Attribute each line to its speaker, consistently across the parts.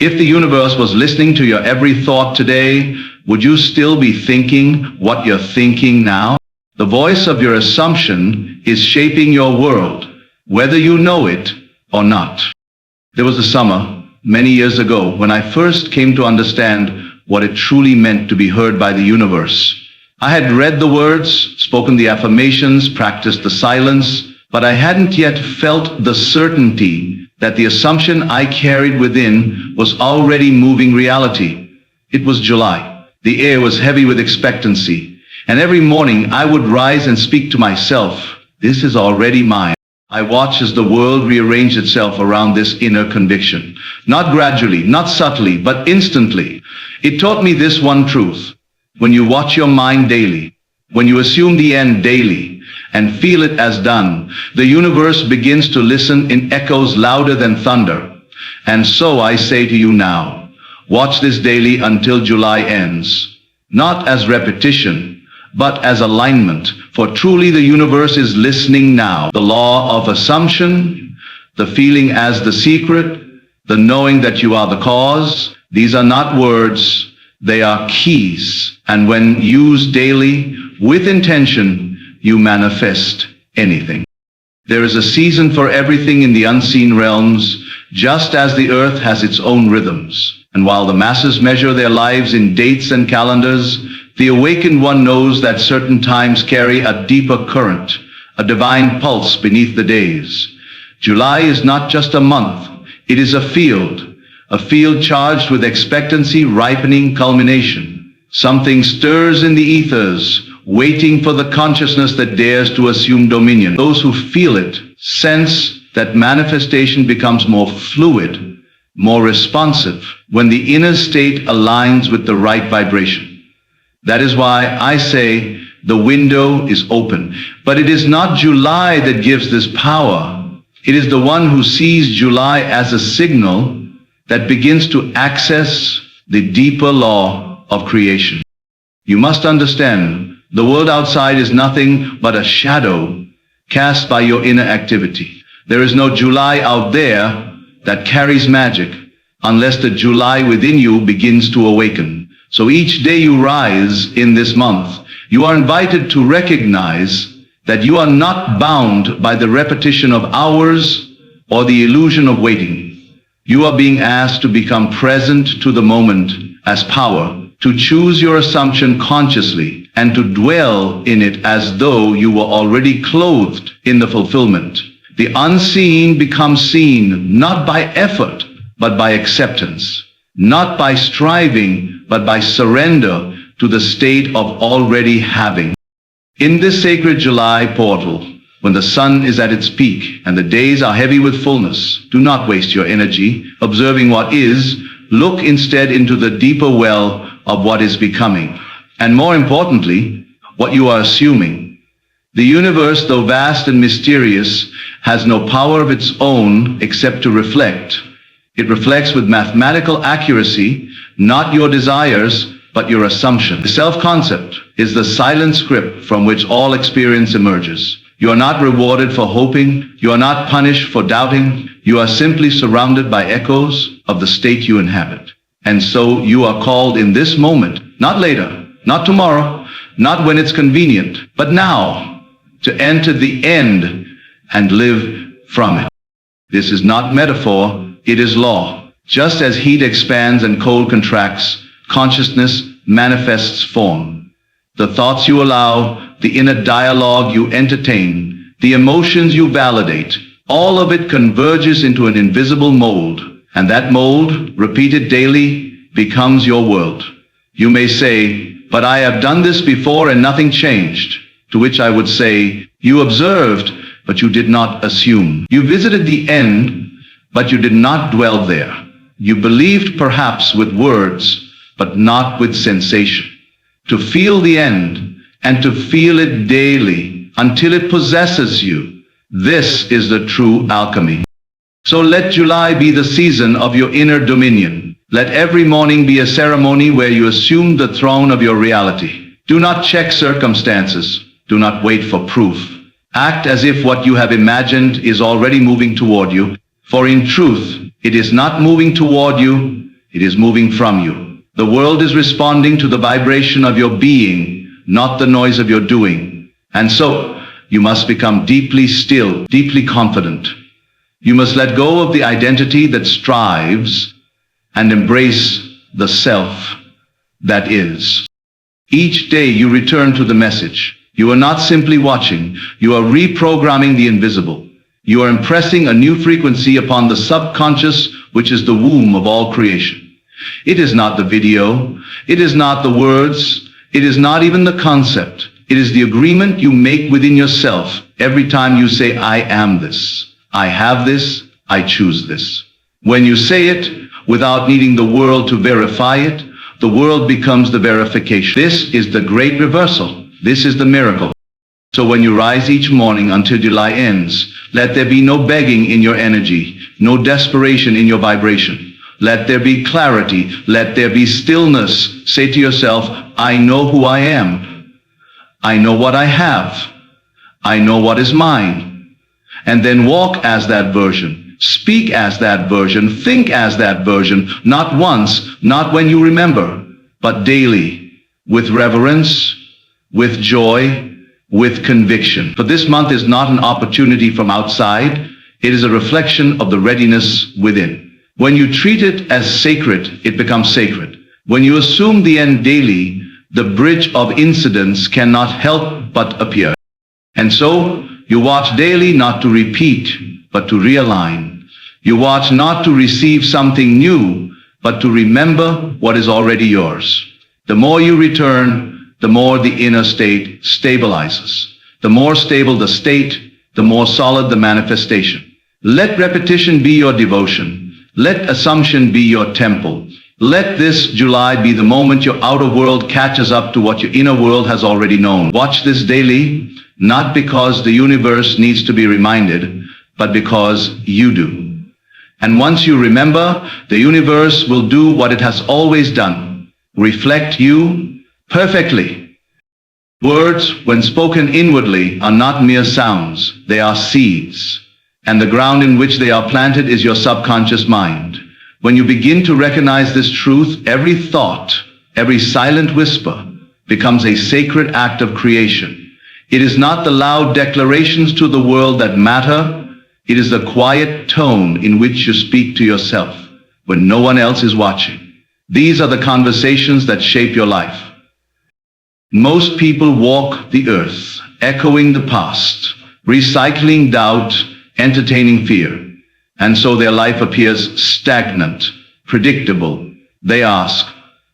Speaker 1: If the universe was listening to your every thought today, would you still be thinking what you're thinking now? The voice of your assumption is shaping your world, whether you know it or not. There was a summer, many years ago, when I first came to understand what it truly meant to be heard by the universe. I had read the words, spoken the affirmations, practiced the silence, but I hadn't yet felt the certainty that the assumption I carried within was already moving reality. It was July. The air was heavy with expectancy, and every morning I would rise and speak to myself, "This is already mine." I watched as the world rearranged itself around this inner conviction. Not gradually, not subtly, but instantly. It taught me this one truth. When you watch your mind daily, when you assume the end daily, and feel it as done, the universe begins to listen in echoes louder than thunder. And so I say to you now, watch this daily until July ends. Not as repetition, but as alignment, for truly the universe is listening now. The law of assumption, the feeling as the secret, the knowing that you are the cause, these are not words, they are keys. And when used daily, with intention, you manifest anything. There is a season for everything in the unseen realms, just as the earth has its own rhythms. And while the masses measure their lives in dates and calendars, the awakened one knows that certain times carry a deeper current, a divine pulse beneath the days. July is not just a month, it is a field charged with expectancy, ripening, culmination. Something stirs in the ethers, waiting for the consciousness that dares to assume dominion. Those who feel it sense that manifestation becomes more fluid, more responsive, when the inner state aligns with the right vibration. That is why I say the window is open. But it is not July that gives this power. It is the one who sees July as a signal that begins to access the deeper law of creation. You must understand, the world outside is nothing but a shadow cast by your inner activity. There is no July out there that carries magic unless the July within you begins to awaken. So each day you rise in this month, you are invited to recognize that you are not bound by the repetition of hours or the illusion of waiting. You are being asked to become present to the moment as power, to choose your assumption consciously, and to dwell in it as though you were already clothed in the fulfillment. The unseen becomes seen, not by effort, but by acceptance. Not by striving, but by surrender to the state of already having. In this sacred July portal, when the sun is at its peak and the days are heavy with fullness, do not waste your energy observing what is. Look instead into the deeper well of what is becoming, and more importantly, what you are assuming. The universe, though vast and mysterious, has no power of its own except to reflect. It reflects with mathematical accuracy, not your desires, but your assumption. The self-concept is the silent script from which all experience emerges. You are not rewarded for hoping. You are not punished for doubting. You are simply surrounded by echoes of the state you inhabit. And so you are called in this moment, not later, not tomorrow, not when it's convenient, but now, to enter the end and live from it. This is not metaphor, it is law. Just as heat expands and cold contracts, consciousness manifests form. The thoughts you allow, the inner dialogue you entertain, the emotions you validate, all of it converges into an invisible mold. And that mold, repeated daily, becomes your world. You may say, but I have done this before and nothing changed. To which I would say, you observed, but you did not assume. You visited the end, but you did not dwell there. You believed perhaps with words, but not with sensation. To feel the end, and to feel it daily, until it possesses you. This is the true alchemy. So let July be the season of your inner dominion. Let every morning be a ceremony where you assume the throne of your reality. Do not check circumstances. Do not wait for proof. Act as if what you have imagined is already moving toward you, for in truth, it is not moving toward you, It is moving from you. The world is responding to the vibration of your being, not the noise of your doing. And so, you must become deeply still, deeply confident. You must let go of the identity that strives and embrace the self that is. Each day you return to the message. You are not simply watching, you are reprogramming the invisible. You are impressing a new frequency upon the subconscious, which is the womb of all creation. It is not the video, it is not the words, it is not even the concept. It is the agreement you make within yourself every time you say, I am this, I have this, I choose this. When you say it without needing the world to verify it, the world becomes the verification. This is the great reversal. This is the miracle. So when you rise each morning until July ends, let there be no begging in your energy, no desperation in your vibration. Let there be clarity. Let there be stillness. Say to yourself, I know who I am. I know what I have. I know what is mine. And then walk as that version. Speak as that version. Think as that version. Not once, not when you remember, but daily, with reverence, with joy, with conviction. For this month is not an opportunity from outside. It is a reflection of the readiness within. When you treat it as sacred, it becomes sacred. When you assume the end daily, the bridge of incidents cannot help but appear. And so, you watch daily not to repeat, but to realign. You watch not to receive something new, but to remember what is already yours. The more you return, the more the inner state stabilizes. The more stable the state, the more solid the manifestation. Let repetition be your devotion. Let assumption be your temple. Let this July be the moment your outer world catches up to what your inner world has already known. Watch this daily, not because the universe needs to be reminded, but because you do. And once you remember, the universe will do what it has always done. Reflect you perfectly. Words, when spoken inwardly, are not mere sounds. They are seeds. And the ground in which they are planted is your subconscious mind. When you begin to recognize this truth, every thought, every silent whisper becomes a sacred act of creation. It is not the loud declarations to the world that matter. It is the quiet tone in which you speak to yourself when no one else is watching. These are the conversations that shape your life. Most people walk the earth, echoing the past, recycling doubt, entertaining fear. And so their life appears stagnant, predictable. They ask,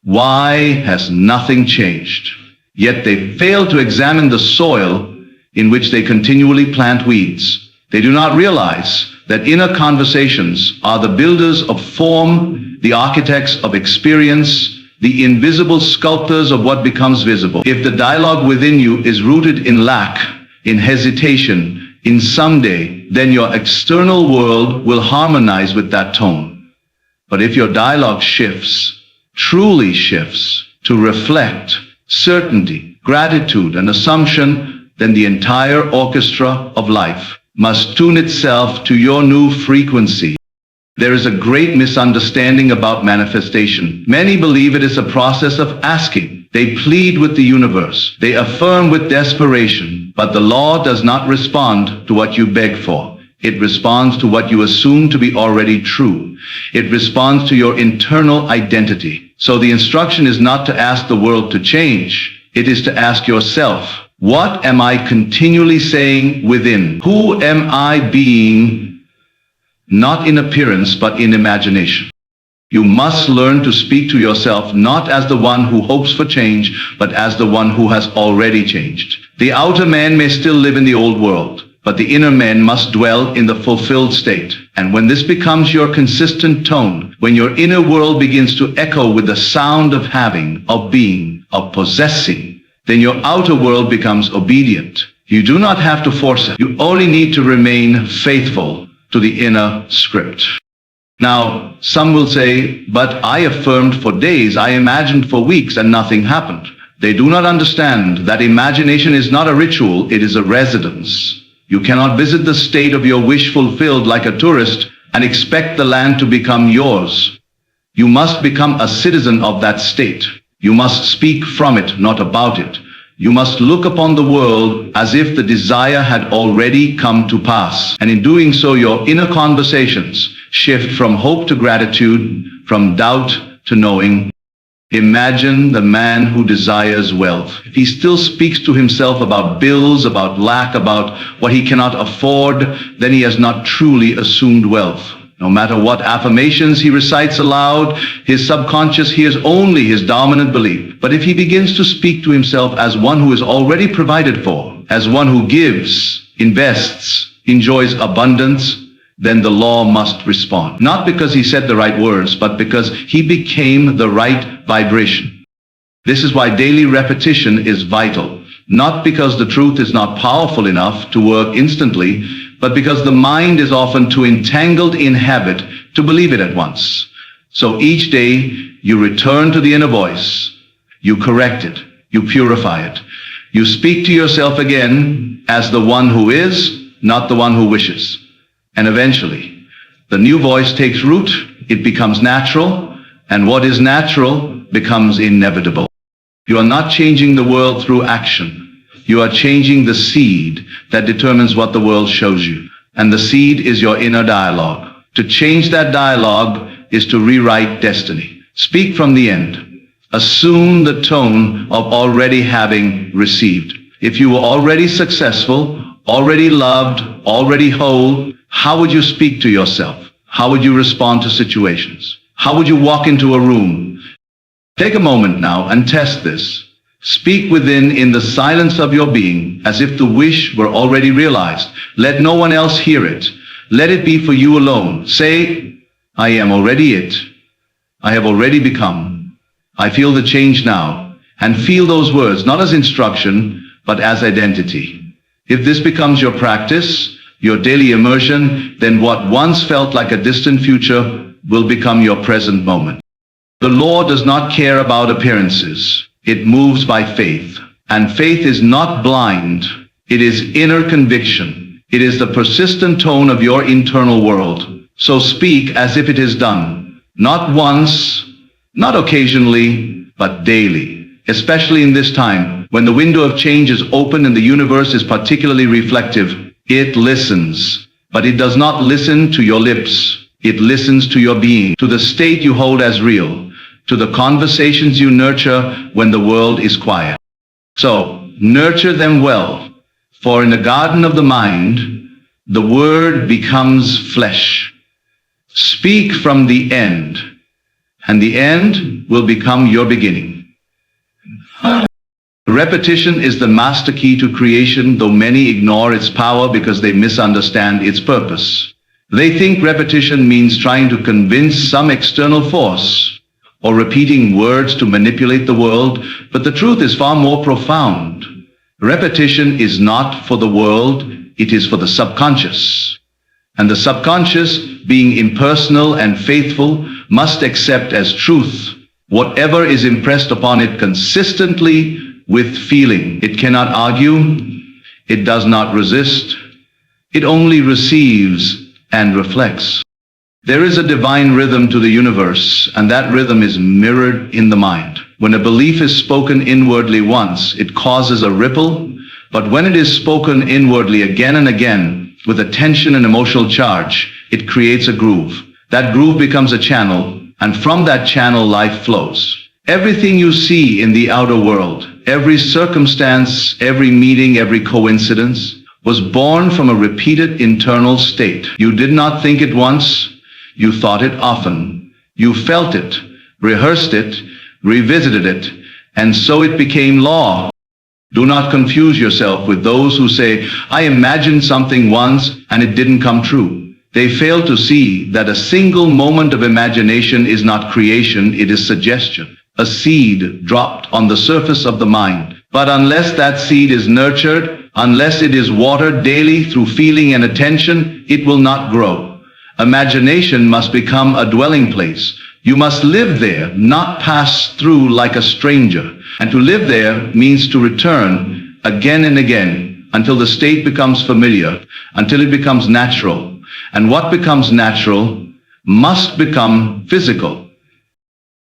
Speaker 1: why has nothing changed? Yet they fail to examine the soil in which they continually plant weeds. They do not realize that inner conversations are the builders of form, the architects of experience, the invisible sculptors of what becomes visible. If the dialogue within you is rooted in lack, in hesitation, in someday, then your external world will harmonize with that tone. But if your dialogue shifts, truly shifts, to reflect certainty, gratitude, and assumption, then the entire orchestra of life must tune itself to your new frequency. There is a great misunderstanding about manifestation. Many believe it is a process of asking. They plead with the universe. They affirm with desperation. But the law does not respond to what you beg for. It responds to what you assume to be already true. It responds to your internal identity. So the instruction is not to ask the world to change. It is to ask yourself, what am I continually saying within? Who am I being? Not in appearance, but in imagination. You must learn to speak to yourself not as the one who hopes for change, but as the one who has already changed. The outer man may still live in the old world, but the inner man must dwell in the fulfilled state. And when this becomes your consistent tone, when your inner world begins to echo with the sound of having, of being, of possessing, then your outer world becomes obedient. You do not have to force it. You only need to remain faithful to the inner script. Now, some will say, but I affirmed for days, I imagined for weeks, and nothing happened. They do not understand that imagination is not a ritual, it is a residence. You cannot visit the state of your wish fulfilled like a tourist and expect the land to become yours. You must become a citizen of that state. You must speak from it, not about it. You must look upon the world as if the desire had already come to pass. And in doing so, your inner conversations shift from hope to gratitude, from doubt to knowing. Imagine the man who desires wealth. If he still speaks to himself about bills, about lack, about what he cannot afford, then he has not truly assumed wealth. No matter what affirmations he recites aloud, his subconscious hears only his dominant belief. But if he begins to speak to himself as one who is already provided for, as one who gives, invests, enjoys abundance, then the law must respond. Not because he said the right words, but because he became the right vibration. This is why daily repetition is vital. Not because the truth is not powerful enough to work instantly, but because the mind is often too entangled in habit to believe it at once. So each day you return to the inner voice, you correct it, you purify it. You speak to yourself again as the one who is, not the one who wishes. And eventually, the new voice takes root, it becomes natural, and what is natural becomes inevitable. You are not changing the world through action. You are changing the seed that determines what the world shows you. And the seed is your inner dialogue. To change that dialogue is to rewrite destiny. Speak from the end. Assume the tone of already having received. If you were already successful, already loved, already whole, how would you speak to yourself? How would you respond to situations? How would you walk into a room? Take a moment now and test this. Speak within in the silence of your being as if the wish were already realized. Let no one else hear it. Let it be for you alone. Say, I am already it. I have already become. I feel the change now. And feel those words not as instruction, but as identity. If this becomes your practice, your daily immersion, then what once felt like a distant future will become your present moment. The law does not care about appearances. It moves by faith. And faith is not blind. It is inner conviction. It is the persistent tone of your internal world. So speak as if it is done. Not once, not occasionally, but daily. Especially in this time, when the window of change is open and the universe is particularly reflective. It listens. But it does not listen to your lips. It listens to your being, to the state you hold as real, to the conversations you nurture when the world is quiet. So, nurture them well, for in the garden of the mind, the word becomes flesh. Speak from the end, and the end will become your beginning. Repetition is the master key to creation, though many ignore its power because they misunderstand its purpose. They think repetition means trying to convince some external force, or repeating words to manipulate the world, but the truth is far more profound. Repetition is not for the world, it is for the subconscious. And the subconscious, being impersonal and faithful, must accept as truth whatever is impressed upon it consistently with feeling. It cannot argue, it does not resist, it only receives and reflects. There is a divine rhythm to the universe, and that rhythm is mirrored in the mind. When a belief is spoken inwardly once, it causes a ripple, but when it is spoken inwardly again and again, with attention and emotional charge, it creates a groove. That groove becomes a channel, and from that channel life flows. Everything you see in the outer world, every circumstance, every meeting, every coincidence, was born from a repeated internal state. You did not think it once, you thought it often. You felt it, rehearsed it, revisited it, and so it became law. Do not confuse yourself with those who say, I imagined something once and it didn't come true. They fail to see that a single moment of imagination is not creation, it is suggestion. A seed dropped on the surface of the mind. But unless that seed is nurtured, unless it is watered daily through feeling and attention, it will not grow. Imagination must become a dwelling place. You must live there, not pass through like a stranger. And to live there means to return again and again until the state becomes familiar, until it becomes natural. And what becomes natural must become physical.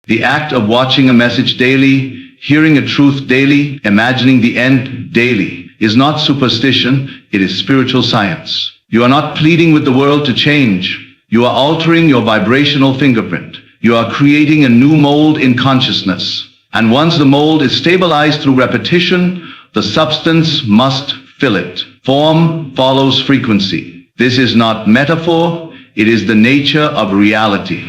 Speaker 1: The act of watching a message daily, hearing a truth daily, imagining the end daily is not superstition, it is spiritual science. You are not pleading with the world to change. You are altering your vibrational fingerprint. You are creating a new mold in consciousness. And once the mold is stabilized through repetition, the substance must fill it. Form follows frequency. This is not metaphor, it is the nature of reality.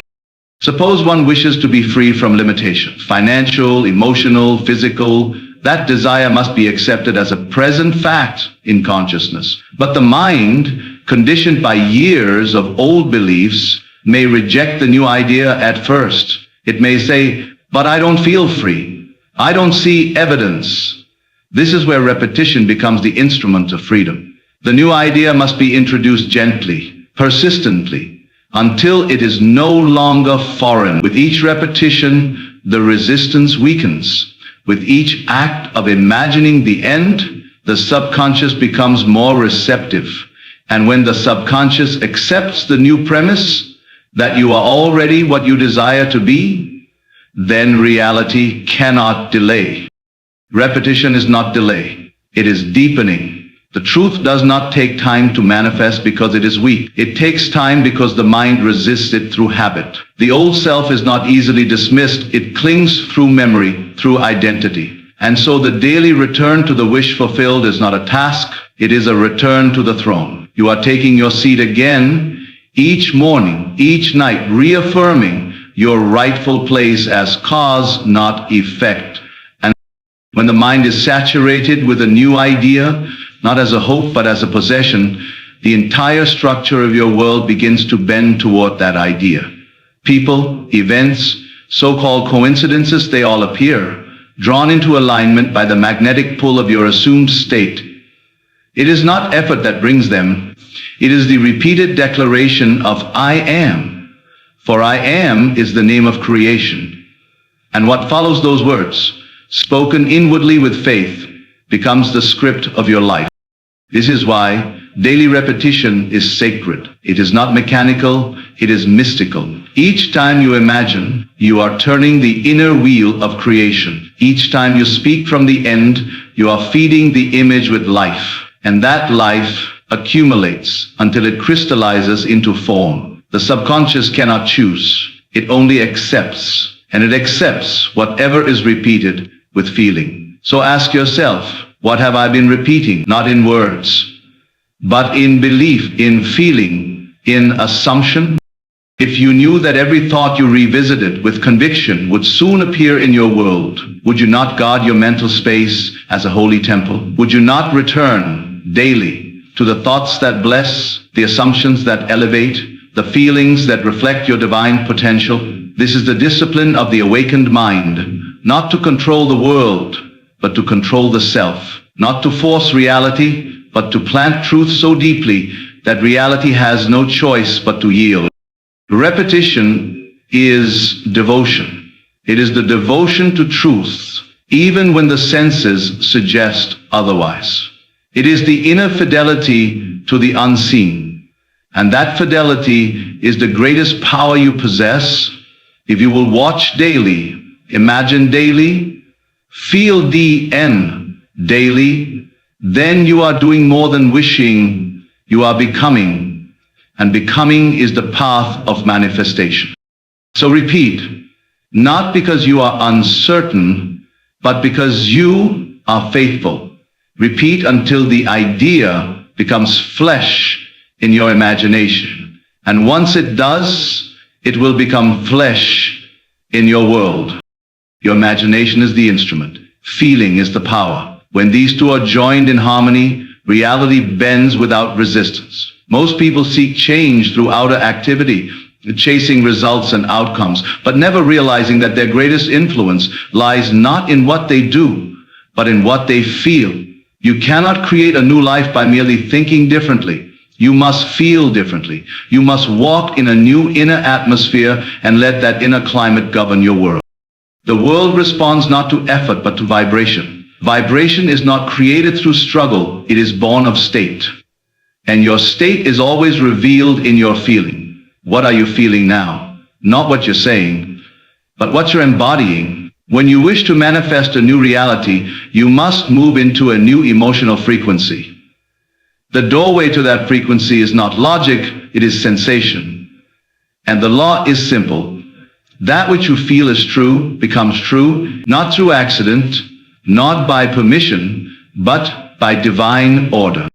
Speaker 1: Suppose one wishes to be free from limitations, financial, emotional, physical. That desire must be accepted as a present fact in consciousness. But the mind, conditioned by years of old beliefs, may reject the new idea at first. It may say, but I don't feel free. I don't see evidence. This is where repetition becomes the instrument of freedom. The new idea must be introduced gently, persistently, until it is no longer foreign. With each repetition, the resistance weakens. With each act of imagining the end, the subconscious becomes more receptive. And when the subconscious accepts the new premise that you are already what you desire to be, then reality cannot delay. Repetition is not delay. It is deepening. The truth does not take time to manifest because it is weak. It takes time because the mind resists it through habit. The old self is not easily dismissed. It clings through memory, through identity. And so the daily return to the wish fulfilled is not a task. It is a return to the throne. You are taking your seat again each morning, each night, reaffirming your rightful place as cause, not effect. And when the mind is saturated with a new idea, not as a hope, but as a possession, the entire structure of your world begins to bend toward that idea. People, events, so-called coincidences, they all appear, drawn into alignment by the magnetic pull of your assumed state. It is not effort that brings them. It is the repeated declaration of I am. For I am is the name of creation. And what follows those words, spoken inwardly with faith, becomes the script of your life. This is why daily repetition is sacred. It is not mechanical, it is mystical. Each time you imagine, you are turning the inner wheel of creation. Each time you speak from the end, you are feeding the image with life. And that life accumulates until it crystallizes into form. The subconscious cannot choose. It only accepts. And it accepts whatever is repeated with feeling. So ask yourself, what have I been repeating? Not in words, but in belief, in feeling, in assumption. If you knew that every thought you revisited with conviction would soon appear in your world, would you not guard your mental space as a holy temple? Would you not return daily to the thoughts that bless, the assumptions that elevate, the feelings that reflect your divine potential? This is the discipline of the awakened mind, not to control the world, but to control the self, not to force reality, but to plant truth so deeply that reality has no choice but to yield. Repetition is devotion. It is the devotion to truth, even when the senses suggest otherwise. It is the inner fidelity to the unseen. And that fidelity is the greatest power you possess. If you will watch daily, imagine daily, feel DN daily, then you are doing more than wishing, you are becoming, and becoming is the path of manifestation. So repeat, not because you are uncertain, but because you are faithful. Repeat until the idea becomes flesh in your imagination. And once it does, it will become flesh in your world. Your imagination is the instrument. Feeling is the power. When these two are joined in harmony, reality bends without resistance. Most people seek change through outer activity, chasing results and outcomes, but never realizing that their greatest influence lies not in what they do, but in what they feel. You cannot create a new life by merely thinking differently. You must feel differently. You must walk in a new inner atmosphere and let that inner climate govern your world. The world responds not to effort, but to vibration. Vibration is not created through struggle. It is born of state. And your state is always revealed in your feeling. What are you feeling now? Not what you're saying, but what you're embodying. When you wish to manifest a new reality, you must move into a new emotional frequency. The doorway to that frequency is not logic, it is sensation. And the law is simple. That which you feel is true becomes true, not through accident, not by permission, but by divine order.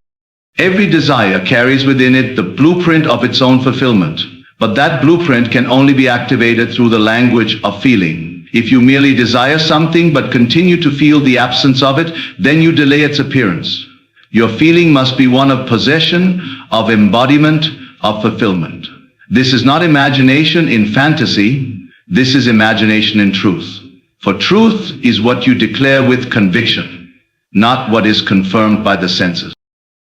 Speaker 1: Every desire carries within it the blueprint of its own fulfillment, but that blueprint can only be activated through the language of feeling. If you merely desire something but continue to feel the absence of it, then you delay its appearance. Your feeling must be one of possession, of embodiment, of fulfillment. This is not imagination in fantasy, this is imagination in truth. For truth is what you declare with conviction, not what is confirmed by the senses.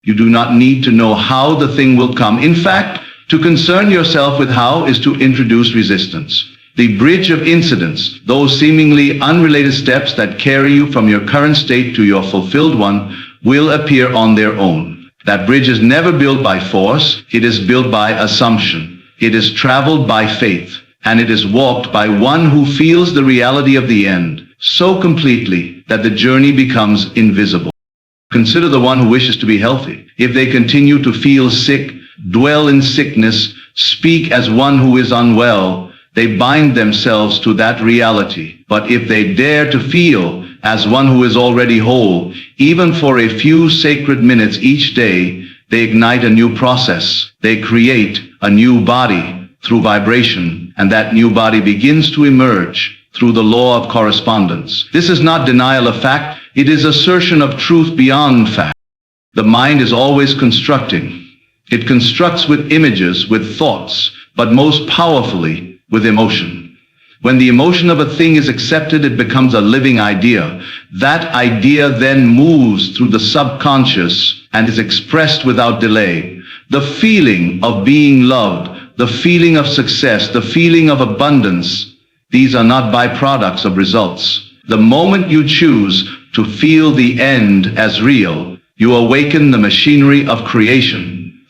Speaker 1: You do not need to know how the thing will come. In fact, to concern yourself with how is to introduce resistance. The bridge of incidents, those seemingly unrelated steps that carry you from your current state to your fulfilled one, will appear on their own. That bridge is never built by force, it is built by assumption. It is traveled by faith, and it is walked by one who feels the reality of the end so completely that the journey becomes invisible. Consider the one who wishes to be healthy. If they continue to feel sick, dwell in sickness, speak as one who is unwell, they bind themselves to that reality. But if they dare to feel as one who is already whole, even for a few sacred minutes each day, they ignite a new process. They create a new body through vibration, and that new body begins to emerge through the law of correspondence. This is not denial of fact, it is assertion of truth beyond fact. The mind is always constructing. It constructs with images, with thoughts, but most powerfully with emotion. When the emotion of a thing is accepted, it becomes a living idea. That idea then moves through the subconscious and is expressed without delay. The feeling of being loved, the feeling of success, the feeling of abundance, these are not byproducts of results. The moment you choose to feel the end as real, you awaken the machinery of creation.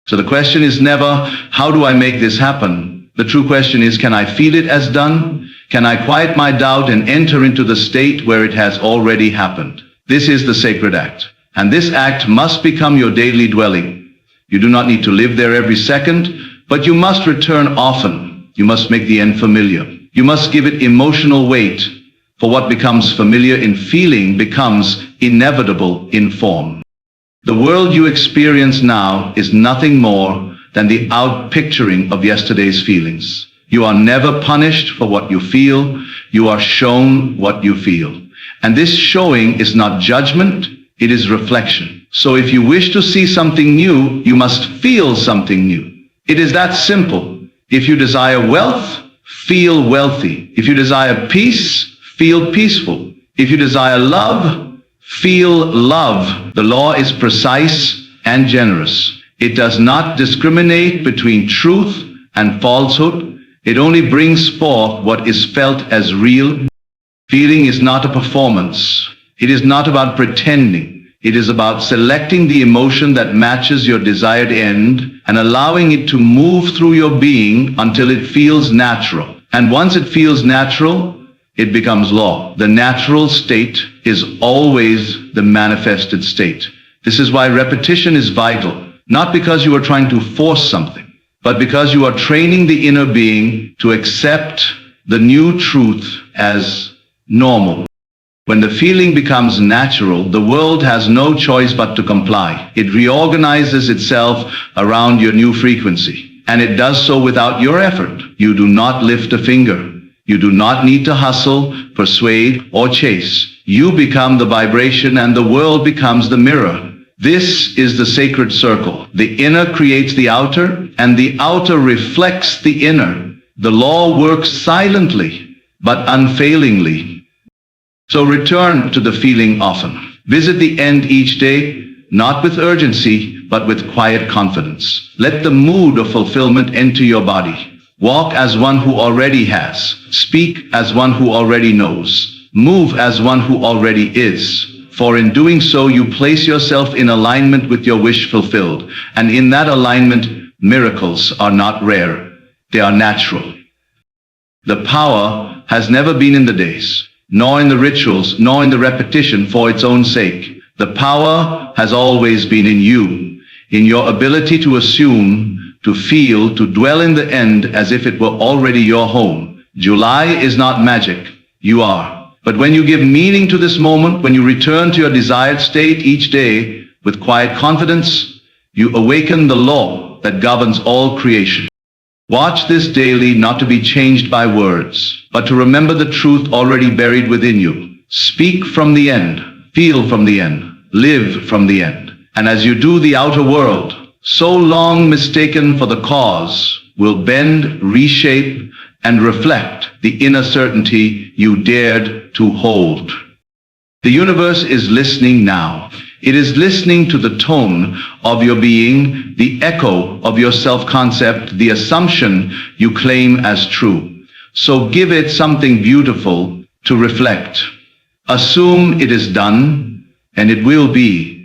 Speaker 1: So the question is never, how do I make this happen? The true question is, can I feel it as done? Can I quiet my doubt and enter into the state where it has already happened? This is the sacred act. And this act must become your daily dwelling. You do not need to live there every second, but you must return often. You must make the end familiar. You must give it emotional weight, for what becomes familiar in feeling becomes inevitable in form. The world you experience now is nothing more than the outpicturing of yesterday's feelings. You are never punished for what you feel. You are shown what you feel. And this showing is not judgment, it is reflection. So if you wish to see something new, you must feel something new. It is that simple. If you desire wealth, feel wealthy. If you desire peace, feel peaceful. If you desire love, feel love. The law is precise and generous. It does not discriminate between truth and falsehood. It only brings forth what is felt as real. Feeling is not a performance. It is not about pretending. It is about selecting the emotion that matches your desired end and allowing it to move through your being until it feels natural. And once it feels natural, it becomes law. The natural state is always the manifested state. This is why repetition is vital, not because you are trying to force something, but because you are training the inner being to accept the new truth as normal. When the feeling becomes natural, the world has no choice but to comply. It reorganizes itself around your new frequency, and it does so without your effort. You do not lift a finger. You do not need to hustle, persuade, or chase. You become the vibration and the world becomes the mirror. This is the sacred circle. The inner creates the outer, and the outer reflects the inner. The law works silently, but unfailingly. So return to the feeling often. Visit the end each day, not with urgency, but with quiet confidence. Let the mood of fulfillment enter your body. Walk as one who already has. Speak as one who already knows. Move as one who already is. For in doing so, you place yourself in alignment with your wish fulfilled. And in that alignment, miracles are not rare. They are natural. The power has never been in the days, nor in the rituals, nor in the repetition for its own sake. The power has always been in you, in your ability to assume, to feel, to dwell in the end as if it were already your home. July is not magic. You are. But when you give meaning to this moment, when you return to your desired state each day with quiet confidence, you awaken the law that governs all creation. Watch this daily, not to be changed by words, but to remember the truth already buried within you. Speak from the end, feel from the end, live from the end. And as you do, the outer world, so long mistaken for the cause, will bend, reshape, and reflect the inner certainty you dared to hold. The universe is listening now. It is listening to the tone of your being, the echo of your self-concept, the assumption you claim as true. So give it something beautiful to reflect. Assume it is done, and it will be.